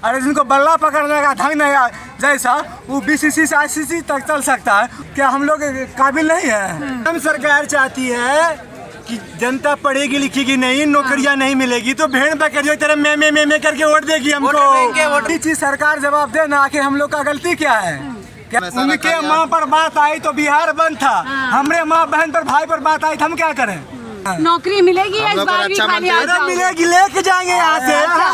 अरे जिनको बल्ला पकड़ने का ढंग नहीं जैसा वो बीसीसी से आईसीसी तक चल सकता है, क्या हम लोग काबिल नहीं है? हम सरकार चाहती है कि जनता पढ़ेगी लिखेगी नहीं, नौकरियां नहीं मिलेगी तो भेड़ बकरियों की तरह मैं करके वोट देगी हमको। ये चीज सरकार जवाब दे ना, आखिर हम लोग का गलती क्या है? उनके माँ पर बात आई तो बिहार बंद था, हमारे माँ बहन पर भाई पर बात आई तो हम क्या करें? नौकरी मिलेगी इस बार भी खाली मिलेगी, लेके जाएंगे यहाँ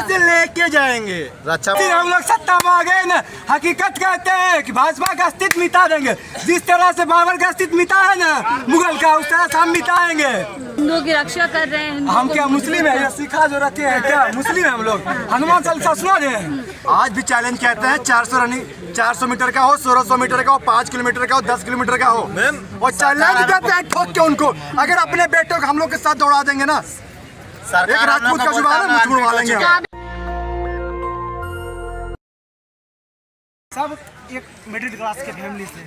से लेके जाएंगे। हम लोग सत्ता में आ गए ना, हकीकत कहते हैं कि भाजपा का अस्तित्व मिटा देंगे। जिस तरह से बाबर का अस्तित्व मिटा है ना मुगल का, उस तरह से हम मिटाएंगे। हिंदुओं की रक्षा कर रहे हैं। हम क्या मुस्लिम है? ये सिखा जो रखे हैं क्या मुस्लिम है हम लोग? हनुमान चालीसा सुना रहे हैं। आज भी चैलेंज कहते हैं 400 रनिंग, 400 मीटर का हो, 1600 मीटर का हो, 5 किलोमीटर का हो, 10 किलोमीटर का हो, और चैलेंज देते हैं ठोक के उनको। अगर अपने बेटों को हम लोग के साथ दौड़ा देंगे ना, एक राजपूत का जुबान है, मुझ उड़वा लेंगे। सब एक मिडिल क्लास के फैमिली से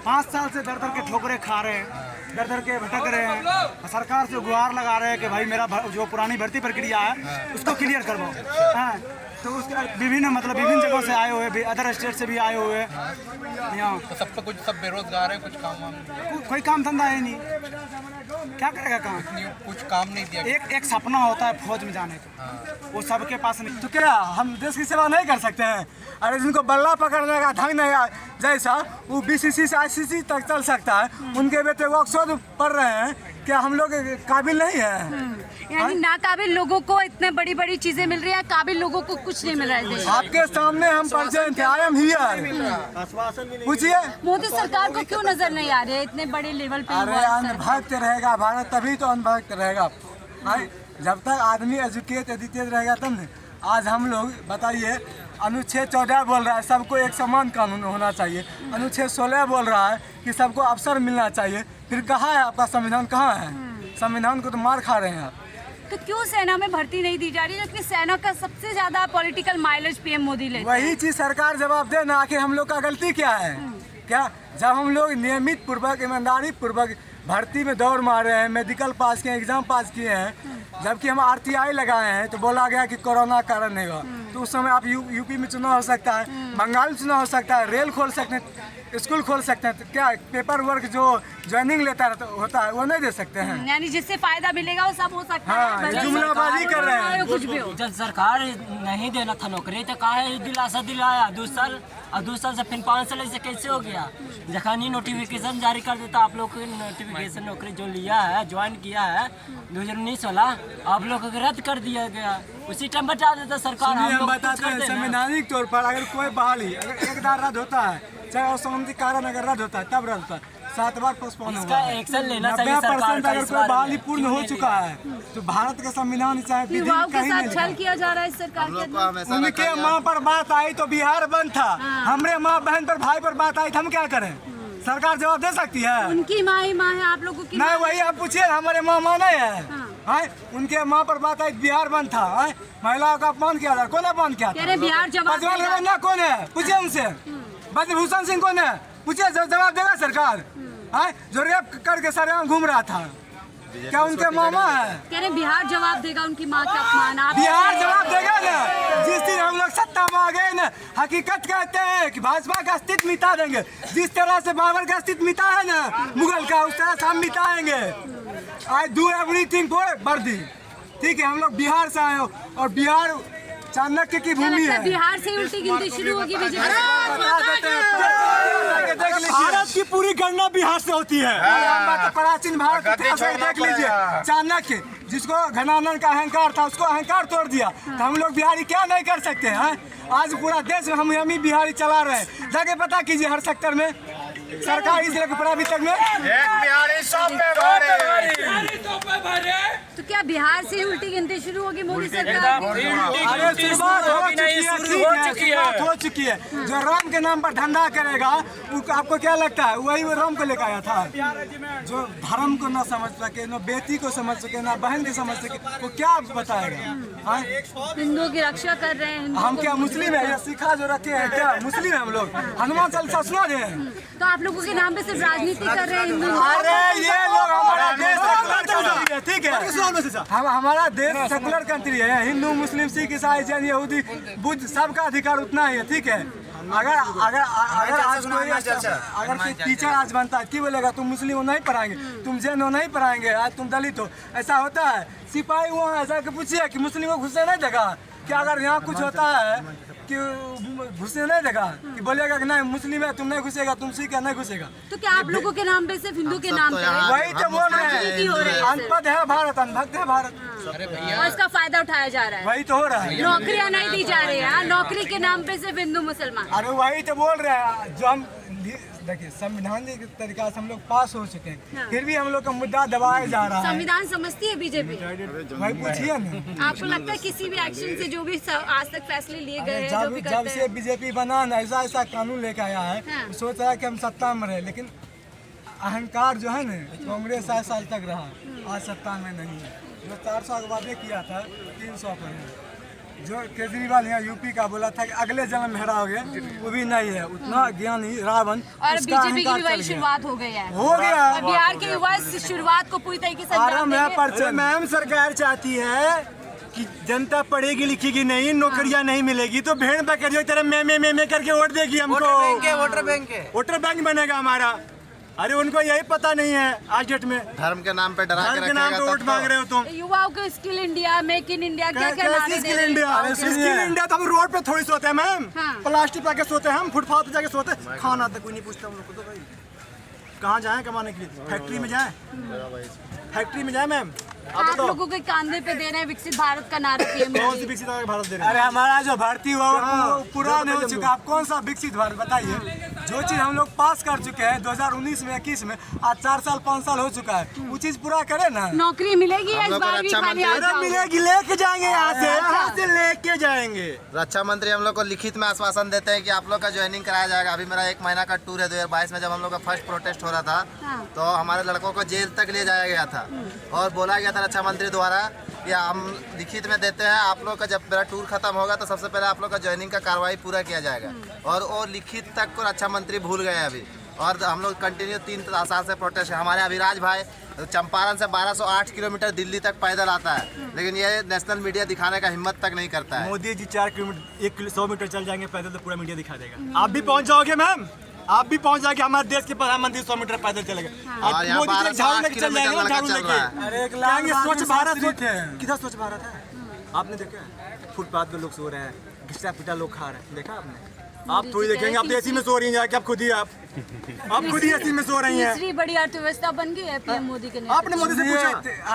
5 साल से दर दर के ठोकरे खा रहे हैं, दर दर के भटक रहे हैं। सरकार से गुहार लगा रहे हैं कि भाई मेरा जो पुरानी भर्ती प्रक्रिया है उसको क्लियर करवाओ। हाँ, तो उसके विभिन्न जगहों से आए हुए, अदर स्टेट से भी आए हुए यहाँ। तो सब कुछ सब बेरोजगार है, कुछ काम कोई काम धंधा है नहीं, क्या करेगा काम? कुछ काम नहीं दिया। एक सपना होता है फौज में जाने का, वो सबके पास नहीं। तो क्या हम देश की सेवा नहीं कर सकते हैं? अरे जिनको बल्ला पकड़ने का ढंग नहीं जैसा वो बीसीसी से आईसीसी तक चल सकता है, उनके बेटे ऑक्सफोर्ड पढ़ रहे हैं, क्या हम लोग काबिल नहीं है? यानी नाकाबिल लोगों को इतने बड़ी बड़ी चीजें मिल रही है, काबिल लोगों को कुछ नहीं मिल रहा है। आपके सामने हम प्रेजेंट थे, आई एम हियर। पूछिए मोदी सरकार को क्यों नजर नहीं आ रही है इतने बड़े लेवल पे? अरे अनभक्त रहेगा भारत, तभी तो अनभक्त रहेगा। जब तक आदमी एजुकेटेड रहेगा तब नहीं। आज हम लोग बताइए, अनुच्छेद 14 बोल रहा है सबको एक समान कानून होना चाहिए, अनुच्छेद 16 बोल रहा है कि सबको अवसर मिलना चाहिए, फिर कहाँ है आपका संविधान? कहाँ है संविधान? को तो मार खा रहे हैं आप। तो क्यों सेना में भर्ती नहीं दी जा रही, जबकि सेना का सबसे ज्यादा पॉलिटिकल माइलेज पीएम मोदी लेते हैं? वही चीज सरकार जवाब दे ना, आखिर हम लोग का गलती क्या है? क्या जब हम लोग नियमित पूर्वक ईमानदारी पूर्वक भर्ती में दौड़ मार रहे हैं, मेडिकल पास किए, एग्जाम पास किए हैं, जबकि हम RTI लगाए हैं तो बोला गया कि कोरोना कारण नहीं हुआ। तो उस समय आप यूपी में चुनाव हो सकता है, बंगाल में चुनाव हो सकता है, रेल खोल सकते हैं, स्कूल खोल सकते हैं, तो क्या पेपर वर्क जो ज्वाइनिंग लेता होता है वो नहीं दे सकते हैं? यानी जिससे फायदा मिलेगा वो सब हो सकता है। जुमलाबाजी कर रहे हैं। कुछ भी हो। जब सरकार नहीं देना था नौकरी तो काहे दिलासा दिलाया 2 साल, और 2 साल से फिर 5 साल ऐसे कैसे हो गया? जखन ही नोटिफिकेशन जारी कर देता, आप लोग को नोटिफिकेशन नौकरी जो लिया है, ज्वाइन किया है 2019 वाला, आप लोग को रद्द कर दिया गया, उसी टाइम बचा देता सरकार। हम बताते हैं संवैधानिक तौर पर अगर कोई बहाली अगर एक बार रद्द होता है, चाहे असंगति कारण अगर रद्द होता है तब रद्द होता है, 7 बार पोस्टपोन होगा। एक्शन लेना चाहिए सरकार 90% का। अगर कोई बहाली पूर्ण हो चुका है तो भारत का संविधान चाहे विधि कहीं नहीं छल किया जा रहा है इस सरकार के। उनके माँ पर बात आई तो बिहार बंद था, हमारे माँ बहन पर भाई पर बात आई तो हम क्या करें? सरकार जवाब दे सकती है? उनकी माँ ही माँ है, आप लोगों की नहीं, वही आप पूछिए, हमारे माँ नहीं है। उनके माँ पर बात आई बिहार बंद था, महिलाओं का अपमान किया था, कौन अपमान किया था? बिहार जवाब कौन है? पूछिए उनसे। ब्रजभूषण सिंह कौन है? पूछिए, जवाब देगा सरकार? जो रेप करके सर घूम रहा था, क्या उनके मामा है? कह रहे बिहार जवाब देगा उनकी माँ का अपमान। बिहार जवाब देगा ना, जिस दिन हम लोग सत्ता में आ गए ना, हकीकत कहते हैं कि भाजपा का अस्तित्व मिटा देंगे। जिस तरह से बाबर का अस्तित्व मिटा है ना मुगल का, उस तरह से हम मिटाएंगे। आई डू एवरीथिंग फॉर वर्दी। ठीक है, हम लोग बिहार से आए हो और बिहार चाणक्य की भूमि है। बिहार से उल्टी गिनती शुरू होगी बीजेपी। भारत की पूरी गणना बिहार से होती है। प्राचीन भारत देख लीजिए, चाणक्य जिसको घनानन का अहंकार था उसको अहंकार तोड़ दिया, तो हम लोग बिहारी क्या नहीं कर सकते हैं? आज पूरा देश में हम ही बिहारी चला रहे हैं। जाके पता कीजिए हर सेक्टर में, सरकारी से लेकर प्राइवेट तक में एक बिहारी सब पे भारी। तो क्या बिहार से उल्टी गिनती शुरू होगी मोदी सरकार की? शुरुआत हो चुकी है। जो राम के नाम पर धंधा करेगा वो आपको क्या लगता है? वही वो राम को लेकर आया था। जो धर्म को न समझ सके, न बेटी को समझ सके, न बहन को समझ सके, वो क्या बताएगा? हिंदुओं की रक्षा कर रहे हैं। हम क्या मुस्लिम है? ये सिखा जो रखे हैं क्या मुस्लिम है हम लोग? हनुमान चालीसा सुना रहे हैं। तो आप लोगों के नाम पे सिर्फ राजनीति कर रहे हैं हिंदू। अरे ये लोग हमारा देश ठीक है, हम हमारा देश सेकुलर कंट्री है, हिंदू मुस्लिम सिख ईसाई जैन यहूदी बुद्ध सबका अधिकार उतना ही है। ठीक है, अगर अगर अगर आज कोई अगर कोई टीचर आज बनता है क्यों बोलेगा तुम मुस्लिम हो नहीं पढ़ाएंगे, तुम जैन हो नहीं पढ़ाएंगे, आज तुम दलित हो, ऐसा होता है? सिपाही वहाँ ऐसा पूछिए कि मुस्लिम को घुसने नहीं देगा क्या? अगर यहाँ कुछ होता है कि घुसने नहीं देगा कि बोलेगा कि नहीं मुस्लिम है तुम नहीं घुसेगा, तुम सिख है नहीं घुसेगा। तो क्या आप लोगों के नाम पे सिर्फ हिंदू के नाम पे है? वही तो बोल रहे हैं, अनपढ़ है भारत, अनभक्त है भारत, और इसका फायदा उठाया जा रहा है। वही तो हो रहा है। नौकरियां नहीं दी जा रही है, नौकरी के नाम पे सिर्फ हिंदू मुसलमान। अरे वही तो बोल रहे हैं, जो हम देखिए संविधान के तरीका से हम लोग पास हो चुके हैं, फिर भी हम लोग का मुद्दा दबाया जा रहा है। संविधान समझती है बीजेपी? वही पूछिए ना। आपको लगता है किसी भी एक्शन से जो भी आज तक फैसले लिए गए हैं, जो भी जब करते से हैं, बीजेपी बना ना ऐसा ऐसा कानून लेके आया है, हाँ। सोच रहा है कि हम सत्ता में रहे, लेकिन अहंकार जो है ना, कांग्रेस 7 साल तक रहा, आज सत्ता में नहीं है। जो 400 का वादे किया था 300 पर है। जो केजरीवाल यहाँ यूपी का बोला था कि अगले जन्म में हराओगे, वो भी नहीं है। उतना ज्ञानी रावण, और बीजेपी की भी वही शुरुआत हो गई है। हो गया। और बिहार के युवा इस शुरुआत को पूरी तरीके से अंजाम देंगे। मैम सरकार चाहती है कि जनता पढ़ेगी लिखेगी नहीं, नौकरियां नहीं मिलेगी तो भेड़ बकरियों की तरह मैं करके वोट देगी हमको। वोटर बैंक बनेगा हमारा। अरे उनको यही पता नहीं है आज डेट में, धर्म के नाम पे डरा के धर्म के नाम पे वोट मांग रहे हो तुम। युवाओं को skill India, make in India, क्या क्या नारे दे स्किल रहे हैं? इंडिया, स्किल इंडिया तो हम रोड पे थोड़ी सोते हैं मैम, हाँ। प्लास्टिक पे सोते हैं हम, फुटपाथ पे जाके सोते हैं। खाना तक कोई नहीं पूछता हम लोग को। तो भाई कहाँ जाए कमाने के लिए? फैक्ट्री में जाए, फैक्ट्री में जाए मैम। आप लोगों के कांधे पे दे रहे हैं विकसित भारत का नारा पीएम कौन सी विकसित भारत दे रहे हैं? अरे हमारा जो भारतीय वो पुराना हो चुका, आप कौन सा विकसित भारत बताइए? जो चीज हम लोग पास कर चुके हैं 2019 में 21 में, आज 4 साल 5 साल हो चुका है, वो चीज पूरा करे ना। नौकरी मिलेगी या इस बार भी खाली हाथ जाओगे? मिलेगी, लेके जाएंगे यहाँ से लेके जाएंगे। रक्षा मंत्री हम लोग को लिखित में आश्वासन देते हैं कि आप लोग का ज्वाइनिंग कराया जाएगा। अभी मेरा 1 महीना का टूर है। 2022 में जब हम लोग का फर्स्ट प्रोटेस्ट हो रहा था, तो हमारे लड़कों को जेल तक ले जाया गया था और बोला गया था रक्षा मंत्री द्वारा कि हम लिखित में देते हैं, आप लोग का जब मेरा टूर खत्म होगा तो सबसे पहले आप लोग का ज्वाइनिंग का कार्रवाई पूरा किया जाएगा। और वो लिखित तक को रक्षा मंत्री भूल गए अभी। और हम लोग कंटिन्यू 3 साल से प्रोटेस्ट है। हमारे अभिराज भाई चंपारण से 1208 किलोमीटर दिल्ली तक पैदल आता है, लेकिन ये नेशनल मीडिया दिखाने का हिम्मत तक नहीं करता है। मोदी जी 4 किलोमीटर 100 मीटर चल जाएंगे पैदल तो पूरा मीडिया दिखा देगा। आप भी पहुंच जाओगे मैम, आप भी पहुंच जाएंगे। हमारे देश के प्रधानमंत्री 100 मीटर पैदल चलेगा। और यहाँ 1208 किलोमीटर लड़का चल रहा है। अरे स्वच्छ भारत किधर स्वच्छ भारत है? आपने देखा फुटपाथ पे लोग सो रहे हैं, घिसा पिटा लोग खा रहे हैं, देखा आपने? आप थोड़ी देखेंगे, आप एसी में सो रही हैं जाके, आप खुद ही एसी में सो रही हैं। तीसरी बड़ी अर्थव्यवस्था बन गई है पीएम मोदी के आपने मोदी से पूछा?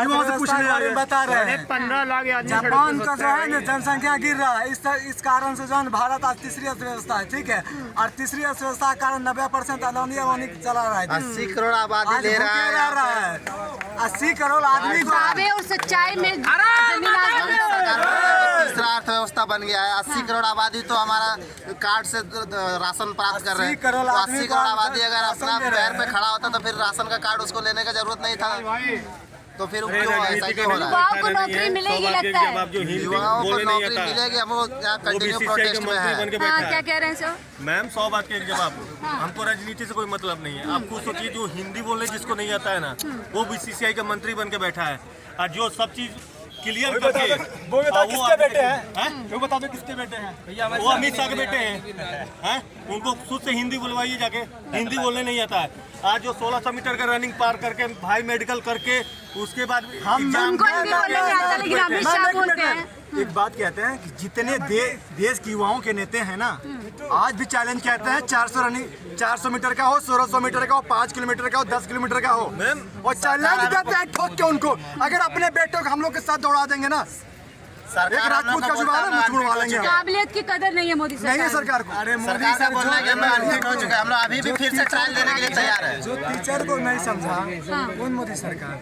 वहाँ से पूछने वाले बता रहे हैं 15 लाख जापान का जो है ना जनसंख्या गिर रहा है, इस कारण से जो है भारत आज तीसरी अर्थव्यवस्था है। ठीक है, और तीसरी अर्थव्यवस्था के कारण 90% अदानी चला रहा है। 80 करोड़ आबादी ले रहा है। 80 करोड़ आदमी को दावे और सच्चाई में तीसरा अर्थव्यवस्था बन गया है। 80 करोड़ आबादी तो हमारा कार्ड से राशन प्राप्त कर रहे हैं। 80 करोड़ आबादी अगर अपना पैर पे खड़ा होता तो फिर राशन का कार्ड उसको लेने का जरूरत नहीं था। तो फिर क्यों ऐसा क्यों हो रहा है? युवाओं को नौकरी मिलेगी लगता है? युवाओं को नौकरी मिलेगी। हम लोग यहाँ कंटिन्यू प्रोटेस्ट में है। हाँ, क्या कह रहे हैं सर? मैम 100 बात के एक जवाब। हमको राजनीति से कोई मतलब नहीं है। आप खुद सोचिए, जो हिंदी बोलने जिसको नहीं आता है ना, वो बीसीसीआई का मंत्री बन के बैठा है, और जो सब चीज क्लियर करके वो किसके बेटे हैं? वो बता दो किसके बेटे हैं? वो अमित शाह के बेटे हैं। उनको खुद से हिंदी बुलवाइए जाके, हिंदी बोलने नहीं आता है। आज जो 1600 मीटर का रनिंग पार करके भाई मेडिकल करके उसके बाद उनको हिंदी बोलने नहीं आता, लेकिन अमित शाह बोलते हैं। एक बात कहते हैं कि जितने देश के युवाओं के नेता हैं ना, आज भी चैलेंज कहते हैं 400 मीटर का हो, 1600 मीटर का हो, 5 किलोमीटर का हो, 10 किलोमीटर का हो, और चैलेंज देते हैं ठोक के उनको। अगर अपने बेटों को हम लोग के साथ दौड़ा देंगे ना, एक राजपूत का जुबान है, मुझ उड़ा लेंगे। काबिलियत की कदर नहीं है मोदी सरकार। नहीं है सरकार को। अरे मोदी सरकार का बोलना है कि हम अनफिट हो चुके हैं। हम लोग अभी भी फिर से ट्रायल देने के लिए तैयार है। जो टीचर को नहीं समझा कौन मोदी सरकार?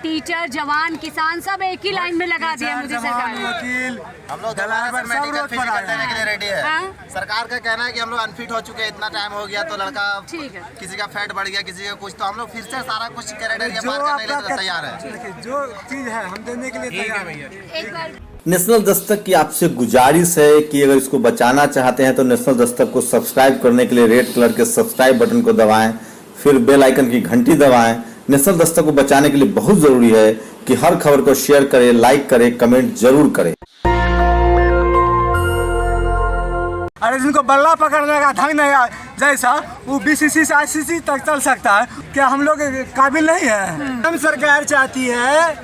टीचर, जवान, किसान सब एक ही लाइन में लगा दिया मोदी सरकार ने। वकील, हम लोग दोबारा से मेडिकल फिजिकल देने के लिए रेडी है। हाँ? सरकार का कहना है कि हम लोग अनफिट हो चुके हैं, इतना टाइम हो गया, तो लड़का ठीक है। किसी का फैट बढ़ गया, किसी का कुछ, तो हम लोग फिर से सारा कुछ क्राइटेरिया पार करने के लिए तैयार है। जो चीज है हम देने के लिए तैयार है। एक बार नेशनल दस्तक की आपसे गुजारिश है कि अगर इसको बचाना चाहते हैं तो नेशनल दस्तक को सब्सक्राइब करने के लिए रेड कलर के सब्सक्राइब बटन को दबाएं, फिर बेल आइकन की घंटी दबाएं, नेशनल दस्तक को बचाने के लिए बहुत जरूरी है कि हर खबर को शेयर करें, लाइक करें, कमेंट जरूर करें। अरे जिनको बल्ला पकड़ने का ढंग नहीं जैसा वो बीसीसी से आईसीसी तक चल सकता है, क्या हम लोग काबिल नहीं है? हम सरकार चाहती है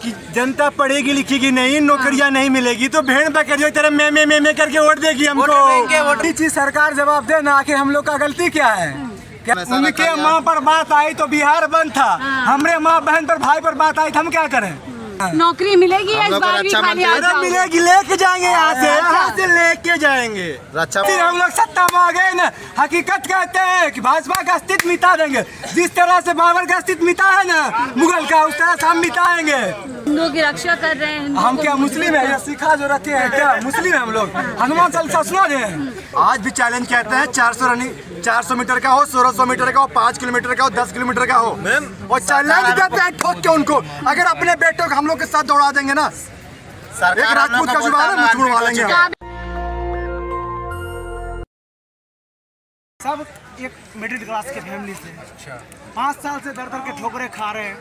कि जनता पढ़ेगी लिखेगी नहीं, नौकरियां नहीं मिलेगी तो भेड़ बकरियों की तरह मैं करके वोट देगी हमको। ये चीज सरकार जवाब दे ना, आखिर हम लोग का गलती क्या है? क्या उनके माँ पर बात आई तो बिहार बंद था, हमरे माँ बहन पर भाई पर बात आई तो हम क्या करें? नौकरी मिलेगी या इस बार भी खाली आ जाओगे? मिलेगी, लेके जाएंगे यहाँ से लेके जाएंगे। रक्षा फिर हम लोग सत्ता में आ गए ना, हकीकत कहते हैं कि भाजपा का अस्तित्व मिटा देंगे। जिस तरह से बाबर का अस्तित्व मिटा है ना मुगल का, उस तरह से हम मिटाएंगे। हिंदुओं की रक्षा कर रहे हैं। हम क्या मुस्लिम है या सिखा जो रखे हैं, क्या मुस्लिम है हम लोग? हनुमान चालीसा सुना रहे आज भी चैलेंज कहते हैं 400 रनिंग, 400 मीटर का हो, 1600 मीटर का हो, 5 किलोमीटर का हो, 10 किलोमीटर का हो, और चैलेंज देते हैं ठोक के उनको। अगर अपने बेटों को हम लोग के साथ दौड़ा देंगे ना, एक राजपूत का जुबान है, मुझ उड़वा लेंगे हम। सब एक मिडिल क्लास के फैमिली से 5 साल से दर दर के ठोकरे खा रहे हैं,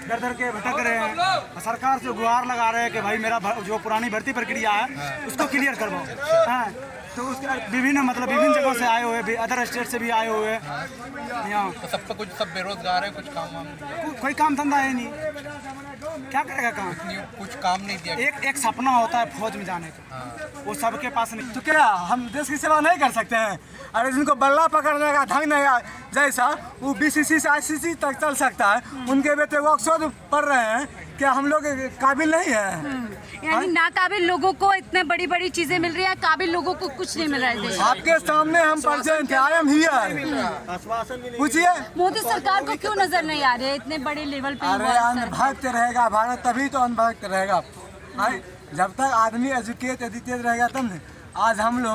दर दर के भटक रहे हैं, और सरकार से गुहार लगा रहे हैं कि भाई मेरा जो पुरानी भर्ती प्रक्रिया है उसको क्लियर करवाओ। हाँ, तो उसके विभिन्न जगहों से आए हुए, अदर स्टेट से भी आए हुए यहाँ। तो सब कुछ सब बेरोजगार है, कुछ काम कोई काम धंधा है नहीं, क्या करेगा काम? कुछ काम नहीं दिया। एक सपना होता है फौज में जाने का, वो सबके पास नहीं। तो क्या हम देश की सेवा नहीं कर सकते हैं? अरे जिनको बल्ला पकड़ने का ढंग नहीं जैसा वो बीसीसी से आईसीसी तक चल सकता है, उनके बेटे ऑक्सफोर्ड पढ़ रहे हैं, क्या हम लोग काबिल नहीं है? यानी नाकाबिल लोगों को इतने बड़ी बड़ी चीजें मिल रही है, काबिल लोगों को कुछ नहीं मिल रहा है देश। आपके सामने हम प्रेजेंट थे, आई एम हियर। पूछिए मोदी सरकार को क्यों नजर नहीं आ रहे इतने बड़े लेवल पे? अरे अनभक्त रहेगा भारत, तभी तो अनभक्त रहेगा। जब तक आदमी एजुकेट रहेगा तब नहीं। आज हम लोग